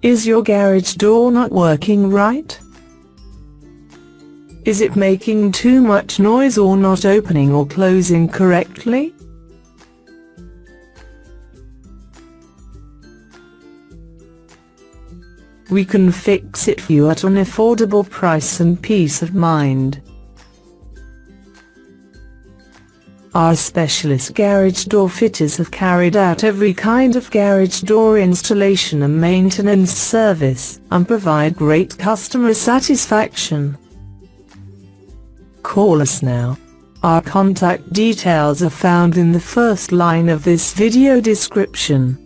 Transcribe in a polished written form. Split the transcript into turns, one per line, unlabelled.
Is your garage door not working right? Is it making too much noise or not opening or closing correctly? We can fix it for you at an affordable price and peace of mind. Our specialist garage door fitters have carried out every kind of garage door installation and maintenance service, and provide great customer satisfaction. Call us now. Our contact details are found in the first line of this video description.